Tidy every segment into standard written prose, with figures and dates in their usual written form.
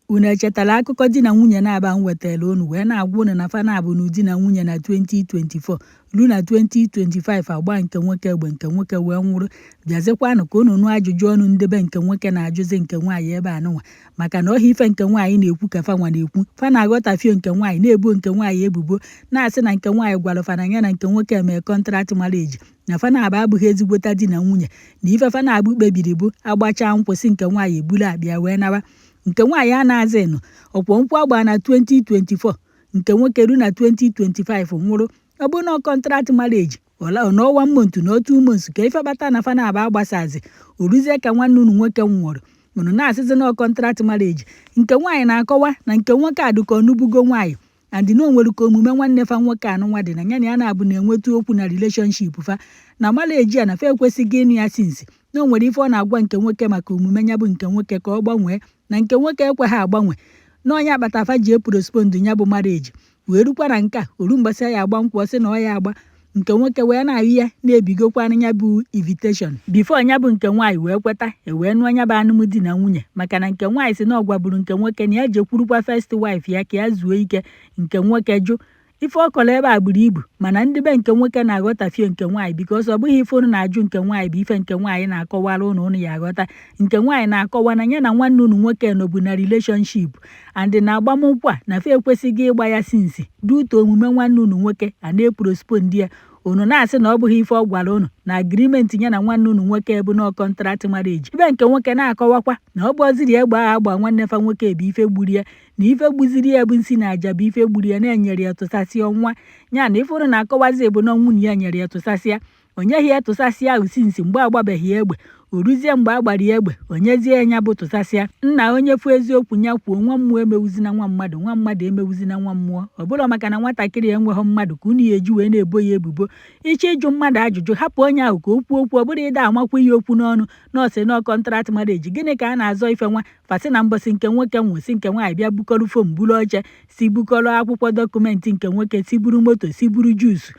unu echetala akụkọ di na nwunye na-aba nwetara unu wee na-agwa unu na fa na-abụ n'ụdị na nwunye na 2024 ruo na 2025 agba nke nwoke egbe nke nwoke wee nwụrụ bịazikwanụ ka unu nụ ajụjụ ọnụ ndebe nke nwoke na-ajụzi nke nwaanyị ebe anụnwa maka na ọha ife nke nwaanyị na-ekwu ka fa nwa na-ekwu fa na-aghọtafio nke nwaanyị na-ebo nke nwaanyị ebubo na-asị na nke nwaanyị gwara fa na ya na nke nwoke mee kọntraktị marriage na fa na-aba abụghị ezigbota di na nwunye na ife fa na-abụ kpebiri bụ agbachaa nkwụsị nke nwaanyị ebulu akpịa wee nawa nke nwaanyị a na-aza enu ọkwọ nkwụ agba na 2024 nke nwoke ruo na 2025 nwụrụ ọ bụ na kọntraktị marriage n'ọnwa mmontu na otu months ka ife bata na fa na-aba agbasazi oruzie ka nwanne unu nwoke nwụrụ mụrụ na-asịzi na kọntraktị marriage nke nwaanyị na-akọwa na nke nwoke adụka ọnụbugo nwaanyị andị na onwere ka omume nwanne fa nwoke anụnwa dị na ya na ya na-abụ na-enweta okwu na relationship fa na marriage a na fa ekwesịghị ịnụ ya sinsi na o nwere ife ọ na-agwa nke nwoke maka omume ya bụ nke nwoke ka ọ gbanwee na nke nwoke ekweghị agbanwe na onye akpata fa ji eprospond ya bụ marriage wee rukwa na nke a oru mgbasị ya agba nkwụ ọsị na ọ ya agba nke nwoke wee na-ahụ ya na-ebigokwa anya bụ invitation bifo nya bụ nke nwaanyị wee kweta wee nụọ nya bụ anụmdi na nwunye maka na nke nwaanyị si na ọ gwaburu nke nwoke na ya jekwurukwa first wife ya ka ya zuo ike nke nwoke jụ ife ọ kọrọ ebe a gburu ibu mana ndị be nke nwoke na-aghọtafio nke nwaanyị bikos ọ bụghị ife unu na-ajụ nke nwaanyị bụ ife nke nwaanyị na-akọwara unu ya aghọta nke nwaanyị na-akọwa na ya na nwanne unu nwoke nọbụ na relationship and na agbamnkwụ a na fe ekwesịghị ịgba ya sinsi duto omume nwanne unu nwoke a na-eprospond ya unu na-asị na ọ bụghị ife ọ gwara unu na agrimenti ya na nwanne unu nwoke bụ na kọntraktị marriage ibe nke nwoke na-akọwakwa na ọ bụ oziri egbe agha agba nwanne fa nwoke bụ ife gburu ya na ife gbuziri ya bụ nsị na aja bụ ife gburu ya na-enyere ya tụsasị ọnwa ya na ife unu na-akọwazi bụ na nwunye ya nyere ya tụsasịa o nyeghị ya tụsasịa ahụ sinsi mgbe agbabeghị egbe o ruzie mgbe a gbara ya egbe onyezie ya bụ tụsasịa nna onye fu eziokwu ya kwuo nwa mmụọ emewuzina nwa mmadụ emewuzina nwa mmụọ ọ bụrụ maka na nwatakịrị enweghị mmadụ ka unu ya eji wee na-ebo ya ebubo iche ịjụ mmadụ ajụjụ hapụ onye ahụ ka o kwuo okwu ọ bụrụ ịda amakwa ihe okwu n'ọnụ nọọsị na kọntraktị marriage gịnị ka a na-azọ ife nwa fasị na mbọsị nke nwoke nwụsị nke nwaanyị bịa bukọrọ fom buru oche si bukọrọ akwụkwọ dọkụmentị nke nwoke si buru moto si buru juusu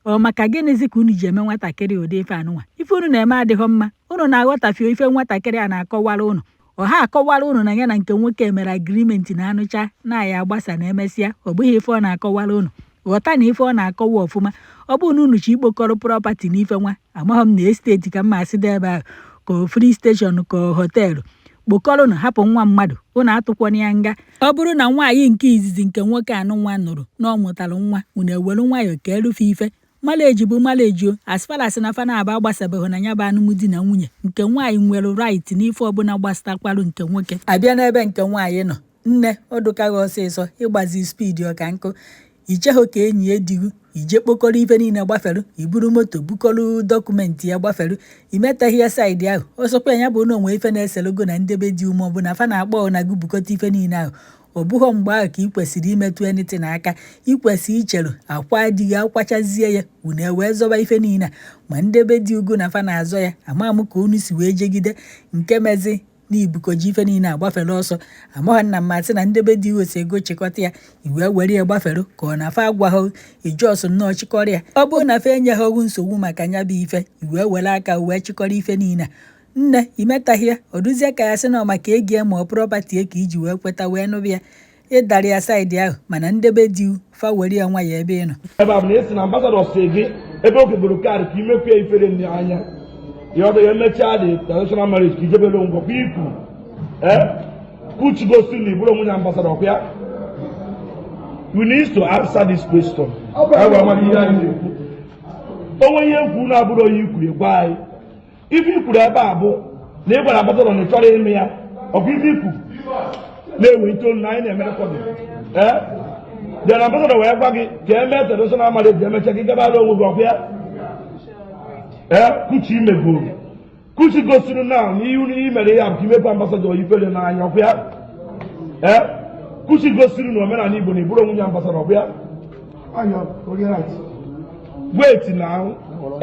ọ maka gịnịzi ka unu ji eme nwatakịrị ụdị ife anụnwa ife unu na-eme adịghị mma unu na-aghọtafio ife nwatakịrị a na-akọwara unu ọha akọwara unu na ya na nke nwoke mere agrimenti na anụcha na ya agbasa na emesịa ọ bụghị ife ọ na-akọwara unu ghọta na ife ọ na-akọwa ọfụma ọ bụrụ na unu chi ikpokọrọ prọpati n'ife nwa amaghị m na esteti ka mma asị dị ebe ahụ ka free station ka họteelụ kpokọrọ unu hapụ nwa mmadụ unu atụkwana ya nga ọ bụrụ na nwaanyị nke izizi nke nwoke anụnwa nụrụ na ọ mụtara nwa unu ewere nwayọọ ka erufe ife maleji bụ maleji o asfaras na fa na-aba agbasabeghị na ya bụ anụmdi na nwunye nke nwaanyị nwere right n'ife ọbụla gbasatakwalụ nke nwoke abịa n'ebe nke nwaanyị nọ nne o dokaghị ọsịsọ ịgbazi spidi ọka nkụ icheghị ka enyi ya digu ije kpokọrọ ife niile gbafere iburu moto bukọrọ dọkụmentị ya gbafere imetaghị ya saịdị ahụ ọsọkwa ya bụ na onwe ife na-eselogo na ndebe dị ume ọbụla fa na-akpọ na gị bukọta ife niile ahụ ọ bụghị mgbe ahụ ka ị kwesịrị imetụ eniti n'aka ị kwesịrị ichere akwa adịghị akwachazie ya unu ewee zọba ife niile ma ndebe dị ugo na fa na-azọ ya ama m ka unu si wee jegide nke mezi na ibukoji ife niile agbafere ọsọ amaghị nna mmasị na ndebe dị osi ego chịkọta ya iwee were ya gbafere ka ọ na fa agwaghị ijọsụ nnọọ chịkọrọ ya ọ bụrụ na fa enyeghị nsogbu maka ya bụ ife iwee were aka wee chịkọrọ ife niile nne imetaghị ya ọ dụzie ka ya sị na maka ego ma ọ prọpati ka iji wee kweta wee nụbụ ya ịdara ya saịdị ahụ mana ndebe dị fa were ya nwa ya ebe ị nọ ebe a bụ na esi na ambasadọ si gị ebe oge bụrụ kaadị ka imekwu ya ifere ndị anya ya ọdọ ya emechaa dị traditional marriage ka ijebere ngwọkwa ikwu kuchigosi na ibụrụ nwunye ambasadọ kwa ya you need to answer this question onwe ihe nkwu na-abụrụ onye ikwuru gwa anyị ife ikwuru ebe a bụ na ị gwara ambasadọ na ị chọrọ ime ya ọkwa ife ikwu na-ewe itoolu na anyị na-eme rekọdị bịara ambasadọ wee gwa gị ka eme traditional marriage emecha gị gabara onwe gị ọkwa ya kuchi imegoro kuchi gosiri na n'ihu mere ya bụ ka imekwa ambasadọ ifere n'anya ọkwa ya kuchi gosiri na omenala Igbo na ibụrụ nwunye ambasadọ ọkwa ya wait na ahụ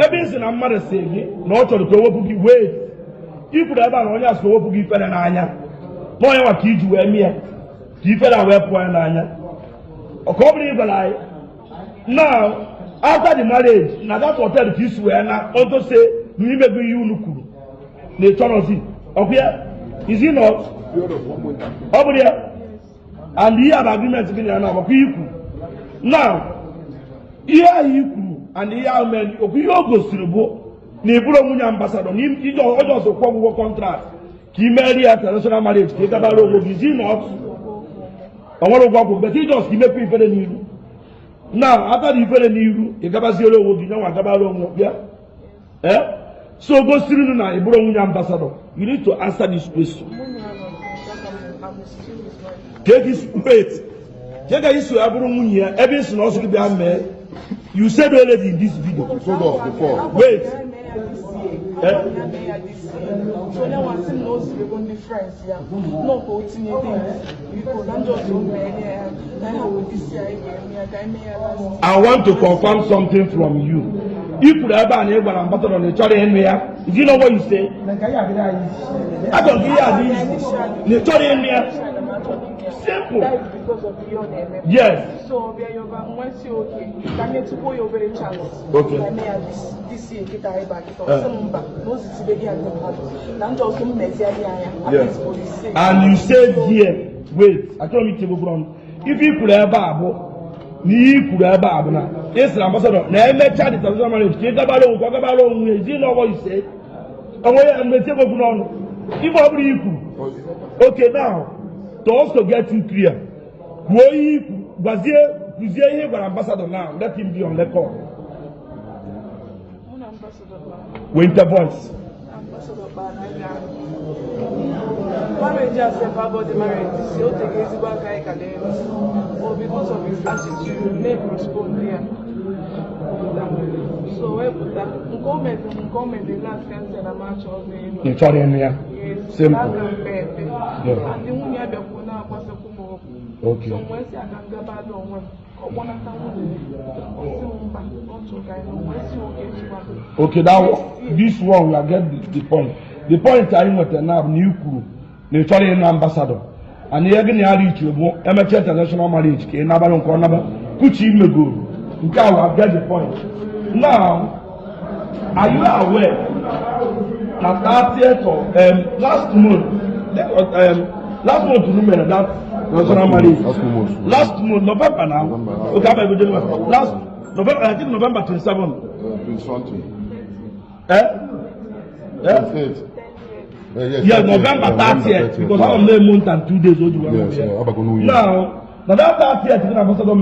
ebe isi na mmadụ si gị na ọ chọrọ ka o wepụ gị wait ikwuru ebe a na onye asị ka o wepụ gị ifere n'anya na onye nwa ka iji wee mie ka ifere a wee pụọ ya n'anya ọka ọ bụrụ ịgwara anyị now after the marriage na that hotel ka isi wee na otose na imego ihe unu kwuru na ịchọrọzi ọkwa ya is it not Over there. And he have agreement with me now. Now, here you and here men, you go to the book. Neburo ambassador, he just a contract. He married a traditional marriage. He got a logo. Is he not? I want to go, but he just make people the new. Now, after the very new, he got a zero. You know what about yeah? Eh? So go through now, Neburo ambassador. You need to answer this question. Take his wait. Take his Aburunia. Everything also be a man. You said already in this video. Before. Wait. So now I see no second difference here. No coaching anything. Because I'm just so many. I want to confirm something from you. If you ever an ambassador on the church area, do you know what you say? I don't hear this. The church area. Simple. Because of your name. Yes. So once you okay, can you to go your very chance? Okay. I may have this year get a back. Some back. No, it's very hard. I'm just some measure. And you said here, wait, I told me to go from. If you could ever ni could ever now. Yes, ambassador. Now, I'm a child. It's a marriage. You know what you said? And I'm going to go on. If I believe you, okay now. To also get you clear, was here for ambassador now? Let him be on record. Winter voice. Marriage just about the marriage. You take it back or because of his attitude, you may respond there. So comment the last chance and a match of the simple. Yeah. Okay. Okay, now this one we are get the point. The point I am with now new crew, the foreign ambassador, and the again reach you, amateur international marriage, Nabaron Cornaba, Kuchi Mego. Now I get the point. Now, are you aware that 30th of last month, remember that national marriage. Last month, November now. Okay, last November, I think November 27. 20. Yeah, November 30th, because I'm a month and 2 days old. Now, November 30th, national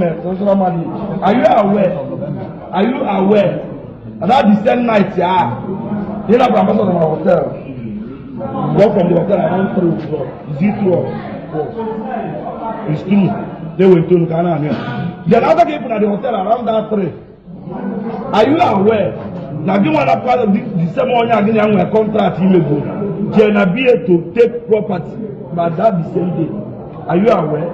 marriage. Are you aware? Are you aware that the same night, you have ambassador of my hotel? Go from the hotel around 3 o'clock. Is it 2 or 4? It's 2. They went to Ghana. Then other people at the hotel around that 3. Are you aware? Now, you want to part of the same one again with a contract in the book. Jenna be to take property, but that the same day. Are you aware?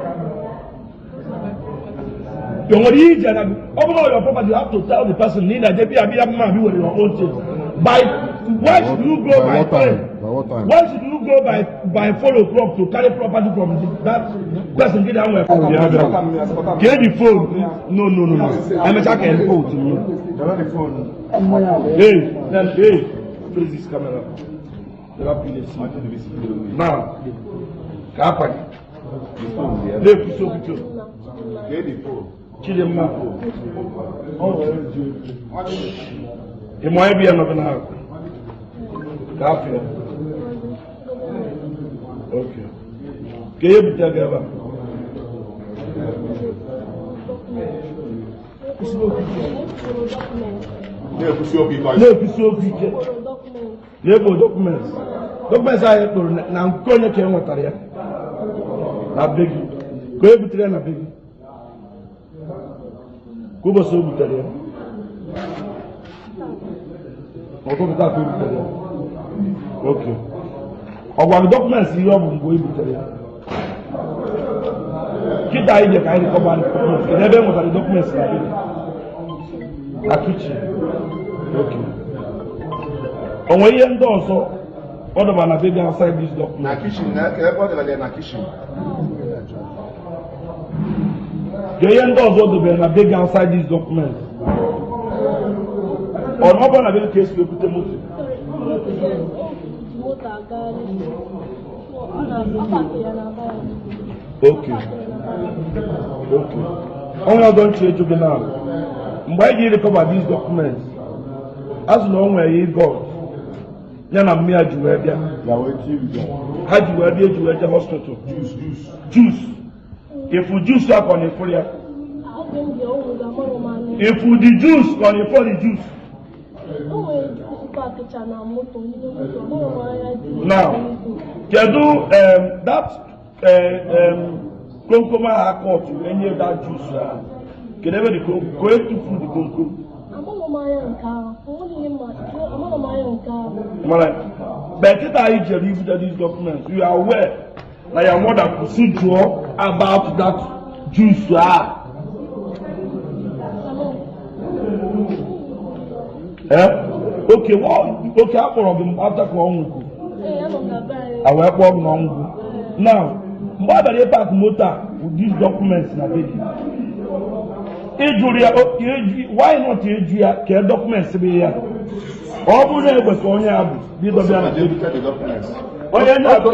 Your property, you have to tell the person, Nina, JP, with your own thing. Why should you go by time? Why should you go by 4 o'clock to carry property from that person? Get down get the phone. No. I'm a check and phone to me. Hey, face this camera. Now, Kapak. Get the phone. Chidema. It might be another now. Coffee. Okay. Can you tell me about? Documents. Documents are now going to come with area. I beg you. Go to the end. I beg you. Go to the area. Okay. Our documents here will go to the Kita idea can recover the documents. Never was the documents. Okay. On when you also, what about a baby outside this document? Na kitchen, everybody like na kitchen. You endorse what the baby outside this document. Or not going to be a case we put them Okay. Only I don't change you now. Why do you recover these documents? As long as you God, yana me a Juwebia. How Juwebia Juwebia hospital? Juice. If you juice up on the folia. If you the juice on the for the juice. Now, can do that Konkoma Court to any of that juice? Can ever the correct to food the Konko? But it I believe that these documents, you are aware that your mother procedure about that juice. Okay, well, okay, I'm from the after Kongo. I will walk on. Now, why the park motor with these documents in a video? Why not Adria? Care documents to be here? All we know was only these documents. Oh, yeah, not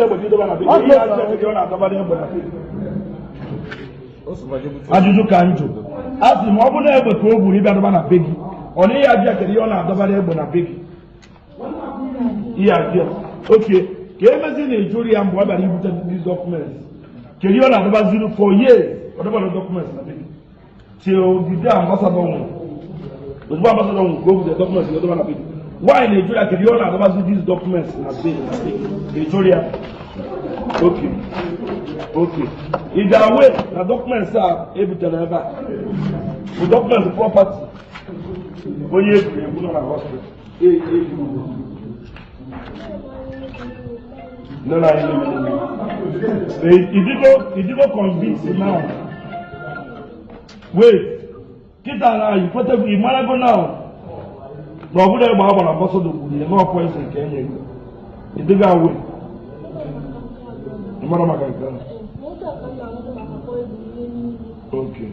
as you can do. As the mobile ever to go, we better want a biggie. Only I get the honor of the biggie. Yeah, okay. Came in a jury and boy, but he put these documents. Can you have 0 for years? What about the documents? So the ambassador was one ambassador go with the documents. Why in Nigeria can you have these documents? Nigeria. Okay. In that way, the documents are able to have the documents of property. When you put on a hospital. No, if you go convince him now. Wait, get out you put up in Malago now. No, good about an ambassador, you know, points in Kenya. You dig away. Okay.